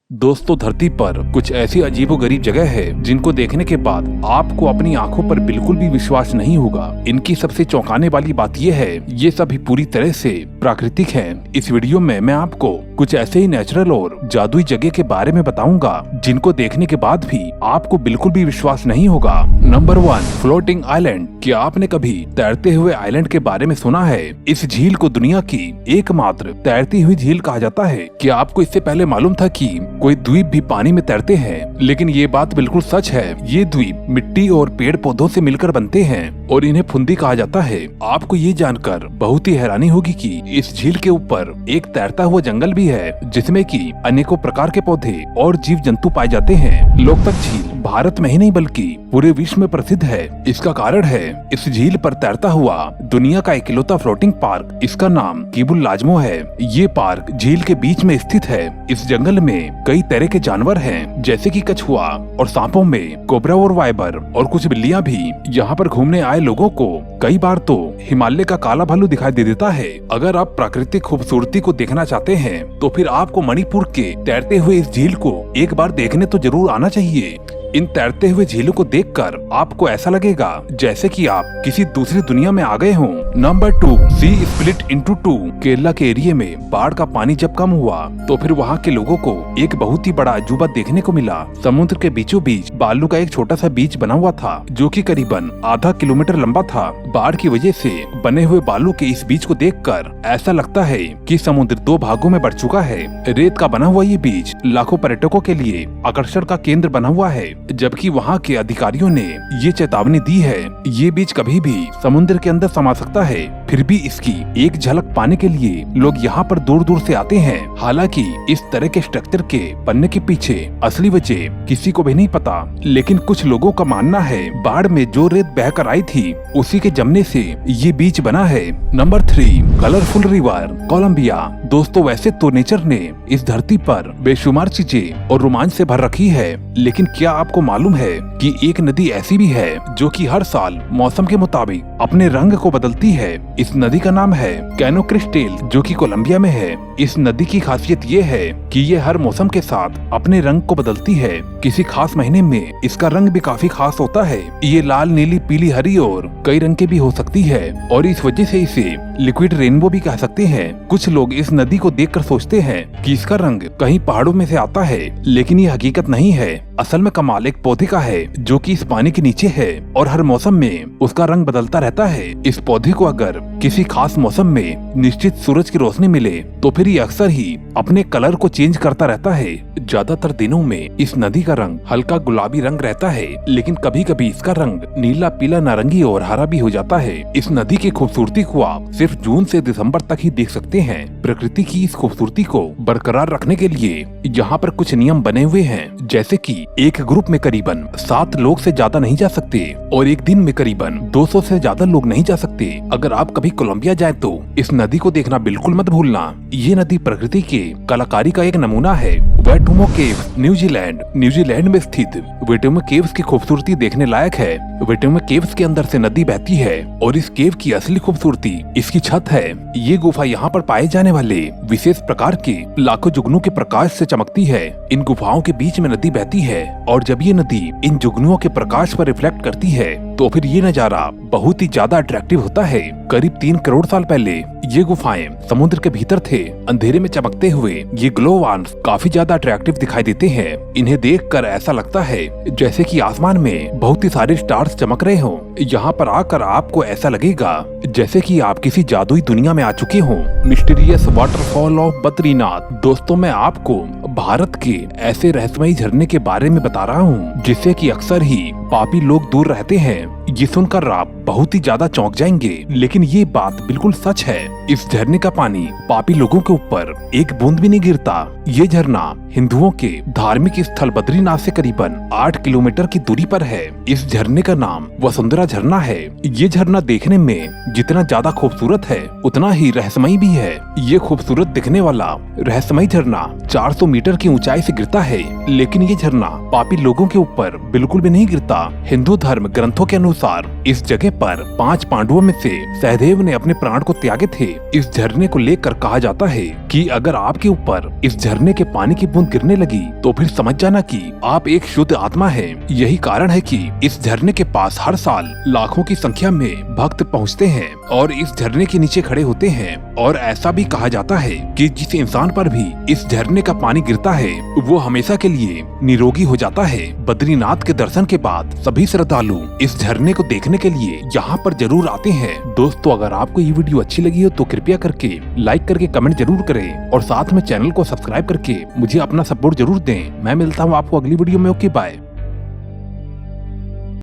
दोस्तों, धरती पर कुछ ऐसी अजीबोगरीब जगह है जिनको देखने के बाद आपको अपनी आंखों पर बिल्कुल भी विश्वास नहीं होगा। इनकी सबसे चौंकाने वाली बात यह है, ये सभी पूरी तरह से प्राकृतिक हैं। इस वीडियो में मैं आपको कुछ ऐसे ही नेचुरल और जादुई जगह के बारे में बताऊंगा जिनको देखने के बाद भी आपको बिल्कुल भी विश्वास नहीं होगा। Number 1, floating island. क्या आपने कभी तैरते हुए आइलैंड के बारे में सुना है? इस झील को दुनिया की एकमात्र तैरती हुई झील कहा जाता है। क्या आपको इससे पहले मालूम था कि कोई द्वीप भी पानी में तैरते हैं? लेकिन ये बात बिल्कुल सच है। ये द्वीप मिट्टी और पेड़ पौधों से मिलकर बनते हैं और इन्हें फुंदी कहा जाता है। आपको ये जानकर बहुत ही हैरानी होगी कि इस झील के ऊपर एक तैरता हुआ जंगल भी है जिसमें कि अनेकों प्रकार के पौधे और जीव जंतु पाए जाते हैं। लोकतक झील भारत में ही नहीं बल्कि पूरे विश्व में प्रसिद्ध है। इसका कारण है इस झील पर तैरता हुआ दुनिया का इकलौता फ्लोटिंग पार्क। इसका नाम किबुल लाजमो है। ये पार्क झील के बीच में स्थित है। इस जंगल में कई तरह के जानवर हैं, जैसे कि कछुआ और सांपों में कोबरा और वाइबर और कुछ बिल्लियां भी। यहाँ पर घूमने आए लोगों को कई बार तो हिमालय का काला भालू दिखाई दे देता है। अगर आप प्राकृतिक खूबसूरती को देखना चाहते हैं तो फिर आपको मणिपुर के तैरते हुए इस झील को एक बार देखने तो जरूर आना चाहिए। इन तैरते हुए झीलों को देखकर आपको ऐसा लगेगा जैसे कि आप किसी दूसरी दुनिया में आ गए हों। नंबर 2, सी स्प्लिट इनटू 2। केरला के एरिया में बाढ़ का पानी जब कम हुआ तो फिर वहाँ के लोगों को एक बहुत ही बड़ा अजूबा देखने को मिला। समुद्र के बीचों बीच बालू का एक छोटा सा बीच बना हुआ था जो कि करीबन आधा किलोमीटर लंबा था। बाढ़ की वजह से बने हुए बालू के इस बीच को देखकर ऐसा लगता है कि समुद्र 2 भागों में बढ़ चुका है। रेत का बना हुआ ये बीच लाखों पर्यटकों के लिए आकर्षण का केंद्र बना हुआ है, जबकि वहाँ के अधिकारियों ने ये चेतावनी दी है ये बीच कभी भी समुद्र के अंदर समा सकता है। फिर भी इसकी एक झलक पाने के लिए लोग यहाँ पर दूर दूर से आते हैं। हालांकि इस तरह के स्ट्रक्चर के बनने के पीछे असली वजह किसी को भी नहीं पता, लेकिन कुछ लोगों का मानना है बाढ़ में जो रेत बहकर आई थी उसी के जमने से ये बीच बना है। Number 3, colourful river, Colombia. दोस्तों, वैसे तो नेचर ने इस धरती पर बेशुमार चीजें और रोमांच से भर रखी है, लेकिन क्या आपको मालूम है कि एक नदी ऐसी भी है जो कि हर साल मौसम के मुताबिक अपने रंग को बदलती है? इस नदी का नाम है कैनो क्रिस्टेल, जो कि कोलंबिया में है। इस नदी की खासियत ये है कि ये हर मौसम के साथ अपने रंग को बदलती है। किसी खास महीने में इसका रंग भी काफी खास होता है। ये लाल, नीली, पीली, हरी और कई रंग के भी हो सकती है और इस वजह से इसे लिक्विड रेनबो भी कह सकते हैं। कुछ लोग इस नदी को देखकर सोचते हैं कि इसका रंग कहीं पहाड़ों में से आता है, लेकिन ये हकीकत नहीं है। असल में कमाल एक पौधे का है जो कि इस पानी के नीचे है और हर मौसम में उसका रंग बदलता रहता है। इस पौधे को अगर किसी खास मौसम में निश्चित सूरज की रोशनी मिले तो फिर ये अक्सर ही अपने कलर को चेंज करता रहता है। ज्यादातर दिनों में इस नदी का रंग हल्का गुलाबी रंग रहता है, लेकिन कभी कभी इसका रंग नीला, पीला, नारंगी और हरा भी हो जाता है। इस नदी की खूबसूरती को आप सिर्फ जून से दिसंबर तक ही देख सकते हैं। प्रकृति की इस खूबसूरती को बरकरार रखने के लिए यहाँ पर कुछ नियम बने हुए हैं, जैसे कि एक ग्रुप में करीबन 7 लोग से ज्यादा नहीं जा सकते और एक दिन में करीबन 200 से ज्यादा लोग नहीं जा सकते। अगर आप कभी कोलंबिया जाए तो इस नदी को देखना बिल्कुल मत भूलना। ये नदी प्रकृति के कलाकारी का एक नमूना है। वेटुमो केव्स, न्यूजीलैंड में स्थित वेटुमो केव्स की खूबसूरती देखने लायक है। वेटुमो केव्स के अंदर से नदी बहती है और इस केव की असली खूबसूरती इसकी छत है। ये गुफा यहाँ पर पाए जाने वाले विशेष प्रकार के लाखों जुगनू के प्रकाश से चमकती है। इन गुफाओं के बीच में नदी बहती है और जब ये नदी इन जुगनुओं के प्रकाश पर रिफ्लेक्ट करती है तो फिर ये नजारा बहुत ही ज्यादा अट्रैक्टिव होता है। करीब 3 करोड़ साल पहले ये गुफाएं समुद्र के भीतर थे। अंधेरे में चमकते हुए ये ग्लो वार्म्स काफी ज्यादा अट्रैक्टिव दिखाई देते हैं। इन्हें देखकर ऐसा लगता है जैसे कि आसमान में बहुत ही सारे स्टार्स चमक रहे हों। यहाँ पर आकर आपको ऐसा लगेगा जैसे कि आप किसी जादुई दुनिया में आ चुके हों। Mysterious waterfall of Badrinath. दोस्तों, मैं आपको भारत के ऐसे रहस्यमयी झरने के बारे में बता रहा हूँ जिससे कि अक्सर ही पापी लोग दूर रहते हैं। ये सुनकर आप बहुत ही ज्यादा चौंक जाएंगे, लेकिन ये बात बिल्कुल सच है। इस झरने का पानी पापी लोगों के ऊपर एक बूंद भी नहीं गिरता। ये झरना हिंदुओं के धार्मिक स्थल बद्रीनाथ से करीबन 8 किलोमीटर की दूरी पर है। इस झरने का नाम वसुंधरा झरना है। ये झरना देखने में जितना ज्यादा खूबसूरत है उतना ही रहस्यमयी भी है। ये खूबसूरत दिखने वाला रहस्यमयी झरना 400 मीटर की ऊंचाई से गिरता है, लेकिन ये झरना पापी लोगों के ऊपर बिल्कुल भी नहीं गिरता। हिंदू धर्म ग्रंथों के अनुसार इस जगह पर 5 पांडवों में से सहदेव ने अपने प्राण को त्यागे थे। इस झरने को लेकर कहा जाता है कि अगर आपके ऊपर इस झरने के पानी की बूंद गिरने लगी तो फिर समझ जाना कि आप एक शुद्ध आत्मा है। यही कारण है कि इस झरने के पास हर साल लाखों की संख्या में भक्त पहुँचते हैं और इस झरने के नीचे खड़े होते हैं। और ऐसा भी कहा जाता है कि जिस इंसान पर भी इस झरने का पानी गिरता है वो हमेशा के लिए निरोगी हो जाता है। बद्रीनाथ के दर्शन के बाद सभी श्रद्धालु इस झरने को देखने के लिए यहाँ पर जरूर आते हैं। दोस्तों, अगर आपको ये वीडियो अच्छी लगी हो तो कृपया करके लाइक करके कमेंट जरूर करें और साथ में चैनल को सब्सक्राइब करके मुझे अपना सपोर्ट जरूर दें। मैं मिलता हूँ आपको अगली वीडियो में। Okay, bye.